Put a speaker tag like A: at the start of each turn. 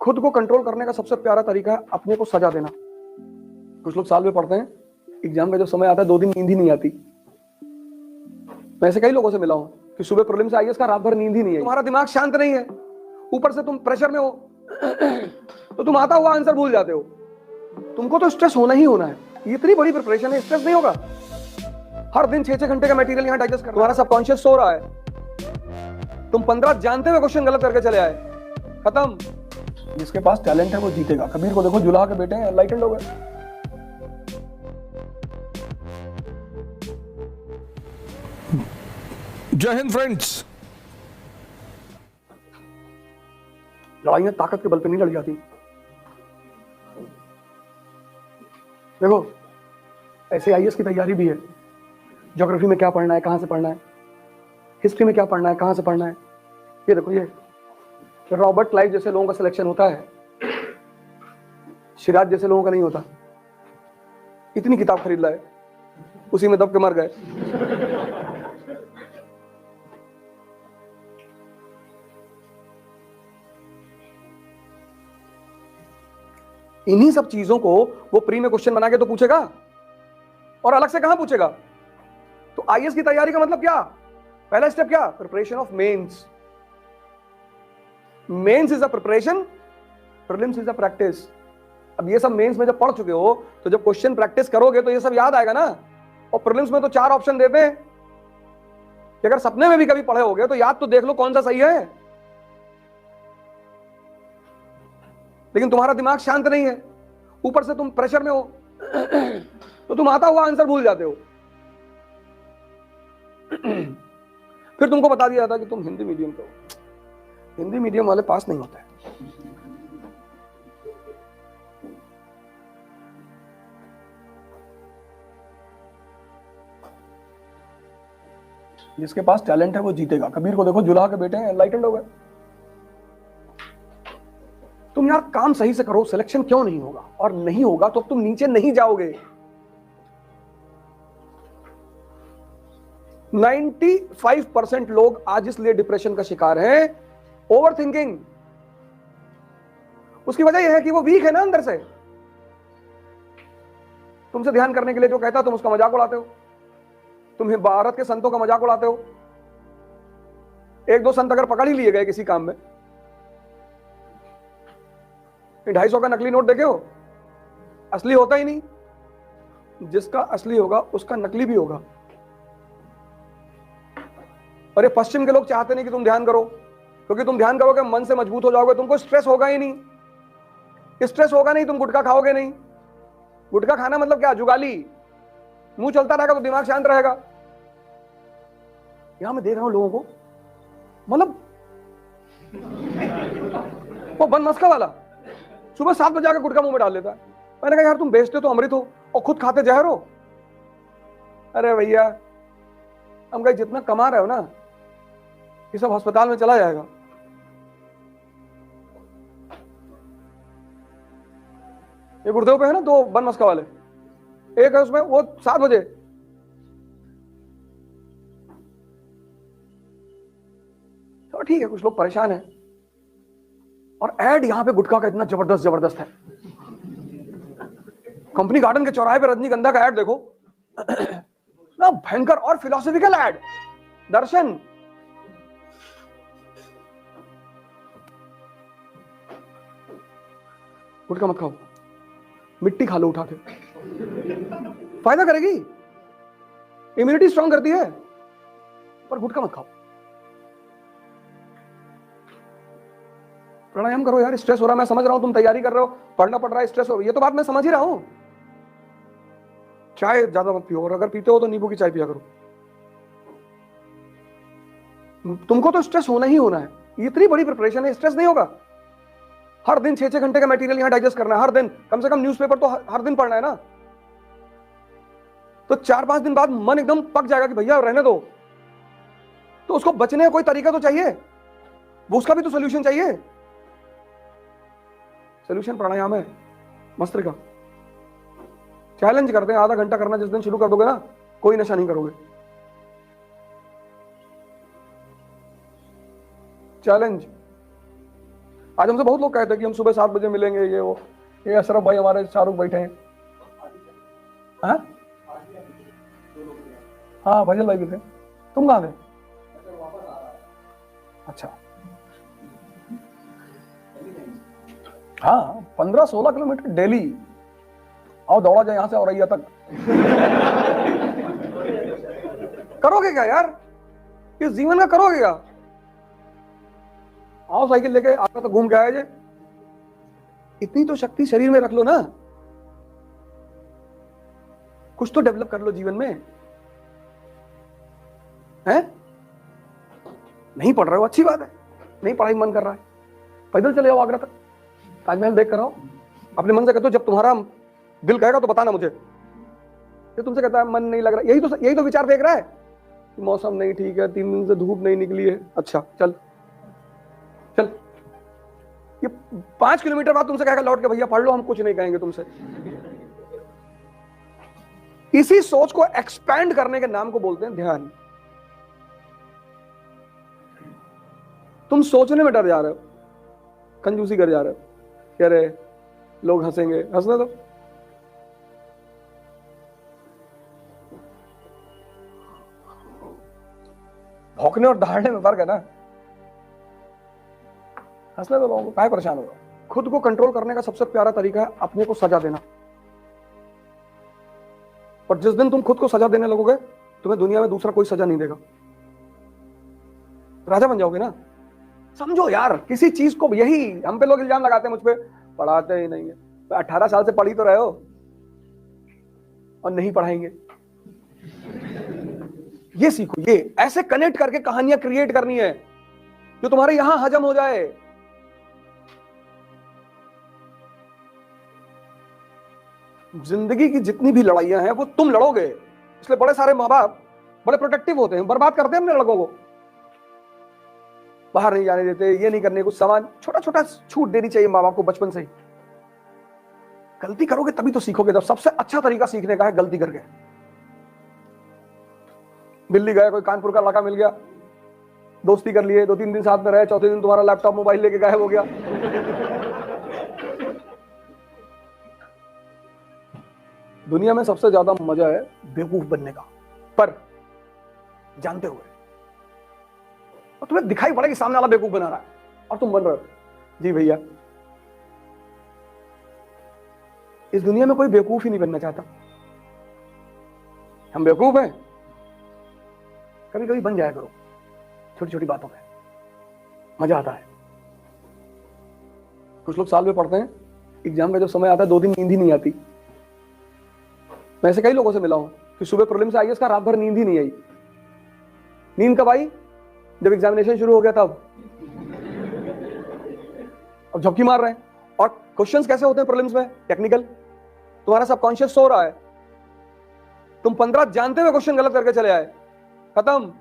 A: खुद को कंट्रोल करने का सबसे प्यारा तरीका है अपने को सजा देना। कुछ लोग साल में पढ़ते हैं, एग्जाम का जब समय आता है 2 दिन नींद ही नहीं आती। मैं ऐसे कई लोगों से मिला हूं कि सुबह प्रीलिम्स से आईएएस का रात भर नींद ही नहीं है। तुम्हारा दिमाग शांत नहीं है, ऊपर से तुम प्रेशर में हो तो तुम आता हुआ आंसर भूल जाते हो। तुमको तो स्ट्रेस होना ही होना है, ये इतनी बड़ी प्रिपरेशन है, स्ट्रेस नहीं होगा। हर दिन 6-6 घंटे का मटेरियल यहां डाइजेस्ट कर, तुम्हारा सबकॉन्शियस सो रहा है, तुम 15 जानते हुए क्वेश्चन गलत करके चले आए, खत्म। जिसके पास टैलेंट है वो जीतेगा। कबीर को देखो, जुलाहा के बेटे हैं, एनलाइटेंड हो गए।
B: जय हिंद फ्रेंड्स।
A: लड़ाइयां ताकत के बल पे नहीं लड़ी जाती। देखो, ऐसे आईएएस की तैयारी भी है। ज्योग्राफी में क्या पढ़ना है, कहां से पढ़ना है, हिस्ट्री में क्या पढ़ना है, कहां से पढ़ना है। ये देखो, ये रॉबर्ट क्लाइव जैसे लोगों का सिलेक्शन होता है, सिराज जैसे लोगों का नहीं होता। इतनी किताब खरीद लाए, उसी में दब के मर गए। इन्हीं सब चीजों को वो प्री में क्वेश्चन बना के तो पूछेगा, और अलग से कहां पूछेगा। तो आईएएस की तैयारी का मतलब क्या? पहला स्टेप क्या? Preparation of mains. Mains is a preparation, prelims is a practice. अब ये सब मेंस में जब पढ़ चुके हो तो जब क्वेश्चन प्रैक्टिस करोगे तो ये सब याद आएगा ना। और प्रीलिम्स में तो 4 ऑप्शन देते हैं कि अगर सपने में भी कभी पढ़े होगे तो याद तो देख लो कौन सा सही है। लेकिन तुम्हारा दिमाग शांत नहीं है, ऊपर से तुम प्रेशर में हो तो तुम आता हुआ आंसर भूल जाते हो। फिर तुमको बता दिया जाता कि तुम हिंदी मीडियम के हो, हिंदी मीडियम वाले पास नहीं होते। जिसके पास टैलेंट है वो जीतेगा। कबीर को देखो, जुलाहा के बेटे हैं, एनलाइटेंड हो गए। तुम यार काम सही से करो, सिलेक्शन क्यों नहीं होगा? और नहीं होगा तो तुम नीचे नहीं जाओगे। 95% लोग आज इसलिए डिप्रेशन का शिकार हैं, ओवर थिंकिंग। उसकी वजह यह है कि वो वीक है ना अंदर से। तुमसे ध्यान करने के लिए जो कहता तुम उसका मजाक उड़ाते हो। तुम भारत के संतों का मजाक उड़ाते हो। 1-2 संत अगर पकड़ ही लिए गए किसी काम में, 250 का नकली नोट देखे हो, असली होता ही नहीं। जिसका असली होगा उसका नकली भी होगा। और ये पश्चिम के लोग चाहते नहीं कि तुम ध्यान करो, क्योंकि तुम ध्यान करोगे मन से मजबूत हो जाओगे, तुमको स्ट्रेस होगा ही नहीं। स्ट्रेस होगा नहीं, तुम गुटखा खाओगे नहीं। गुटखा खाना मतलब क्या? जुगाली। मुंह चलता रहेगा तो दिमाग शांत रहेगा। यहां मैं देख रहा हूं लोगों को, मतलब वो बन मस्का वाला सुबह 7 बजे आकर गुटखा मुंह में डाल लेता है। मैंने कहा यार तुम बेचते तो अमृत हो और खुद खाते जहर हो। अरे भैया, हम कहीं जितना कमा रहे हो ना, ये सब अस्पताल में चला जाएगा। ये गुरुदेव पे है ना 2 बन मस्का वाले, एक है उसमें वो 7 बजे। तो ठीक है, कुछ लोग परेशान हैं। और एड यहां पे गुटखा का इतना जबरदस्त है। कंपनी गार्डन के चौराहे पे रजनीगंधा का एड देखो ना, भयंकर और फिलोसॉफिकल एड। दर्शन, गुटखा मत खाओ, मिट्टी खा लो उठा के, फायदा करेगी, इम्यूनिटी स्ट्रांग करती है, पर गुटखा मत खाओ। प्राणायाम करो यार। स्ट्रेस हो रहा है, मैं समझ रहा हूं, तुम तैयारी कर रहे हो, पढ़ना पड़ रहा है, स्ट्रेस हो रही है, ये तो बात मैं समझ ही रहा हूं। चाय ज्यादा मत पियो, और अगर पीते हो तो नींबू की चाय पिया करो। तुमको तो स्ट्रेस होना ही होना है, ये इतनी बड़ी प्रिपरेशन है, स्ट्रेस नहीं होगा। हर दिन 6-6 घंटे का मटेरियल यहां डाइजेस्ट करना है, हर दिन कम से कम न्यूज़पेपर तो हर दिन पढ़ना है ना। तो 4-5 दिन बाद मन एकदम पक जाएगा कि भैया रहने दो। तो उसको बचने का कोई तरीका तो चाहिए, वो उसका भी तो सोल्यूशन चाहिए। सोल्यूशन प्राणायाम है, मस्तिष्क। चैलेंज करते हैं, आधा घंटा करना जिस दिन शुरू कर दोगे ना, कोई नशा नहीं करोगे। चैलेंज। आज हमसे बहुत लोग कहते हैं कि हम सुबह 7 बजे मिलेंगे, ये वो। ये अशरफ भाई हमारे शाहरुख बैठे हैं। हाँ हाँ, फजल भाई भी थे। तुम कहाँ थे? अच्छा हाँ, 15-16 किलोमीटर डेली। आओ दौड़ा जाए यहां से औरैया तक। करोगे क्या यार? इस जीवन का करोगे क्या? आओ साइकिल लेके आगे तक घूम के आए जे। इतनी तो शक्ति शरीर में रख लो ना, कुछ तो डेवलप कर लो जीवन में, हैं? नहीं पढ़ रहे हो, अच्छी बात है। नहीं पढ़ाई मन कर रहा है, पैदल चले जाओ आगरा तक, ताजमहल देख कर आओ। अपने मन से कहते हो, जब तुम्हारा दिल कहेगा तो बताना मुझे। ये तुमसे कहता है मन नहीं लग रहा, यही तो विचार फेंक रहा है कि मौसम नहीं ठीक है, 3 दिन से धूप नहीं निकली है। अच्छा चल चल, ये 5 किलोमीटर बाद तुमसे कहेगा लौट के, भैया पढ़ लो, हम कुछ नहीं कहेंगे तुमसे। इसी सोच को एक्सपैंड करने के नाम को बोलते हैं ध्यान। तुम सोचने में डर जा रहे हो, कंजूसी कर जा रहे हो, कह रहे लोग हंसेंगे, हंसने दो। भौंकने और दहाड़ने में फर्क है ना। हंसने दो लोगों को, काहे परेशान हो रहे हो? खुद को कंट्रोल करने का सबसे प्यारा तरीका है अपने को सजा देना। और जिस दिन तुम खुद को सजा देने लगोगे, तुम्हें दुनिया में दूसरा कोई सजा नहीं देगा, राजा बन जाओगे ना। समझो यार, किसी चीज को, यही हम पे लोग इल्जाम लगाते हैं मुझ पे, पढ़ाते ही नहीं है। 18 साल से पढ़ी तो रहे हो और नहीं पढ़ाएंगे। ये सीखो, ये ऐसे कनेक्ट करके कहानियां क्रिएट करनी है जो तुम्हारे यहां हजम हो जाए। जिंदगी की जितनी भी लड़ाइयां हैं वो तुम लड़ोगे, इसलिए बड़े सारे माँ बाप बड़े प्रोटेक्टिव होते हैं, बर्बाद करते हैं अपने लड़कों को। बाहर नहीं जाने देते, ये नहीं करने, कुछ सामान छोटा छोटा छूट देनी चाहिए माँ बाप को बचपन से ही। गलती करोगे तभी तो सीखोगे। जब सबसे अच्छा तरीका सीखने का है गलती करके। दिल्ली गए, कोई कानपुर का लड़का मिल गया, दोस्ती कर लिए, 2-3 दिन साथ में रहे, चौथे दिन तुम्हारा लैपटॉप मोबाइल लेके गायब हो गया। दुनिया में सबसे ज्यादा मजा है बेवकूफ बनने का, पर जानते हुए। और तुम्हें दिखाई पड़ेगा सामने वाला बेवकूफ बना रहा है और तुम बन रहे हो। जी भैया, इस दुनिया में कोई बेवकूफ ही नहीं बनना चाहता। हम बेवकूफ हैं, कभी कभी बन जाया करो, छोटी छोटी बातों में मजा आता है। कुछ लोग साल में पढ़ते हैं, एग्जाम का जब समय आता है 2 दिन नींद ही नहीं आती। मैं ऐसे कई लोगों से मिला हूं कि सुबह प्रीलिम्स आई, इसका रात भर नींद ही नहीं आई। नींद कब आई? जब एग्जामिनेशन शुरू हो गया तब। अब झपकी मार रहे हैं। और क्वेश्चंस कैसे होते हैं प्रीलिम्स में? टेक्निकल। तुम्हारा सबकॉन्शियस सो रहा है, तुम 15 जानते हुए क्वेश्चन गलत करके चले आए, खत्म।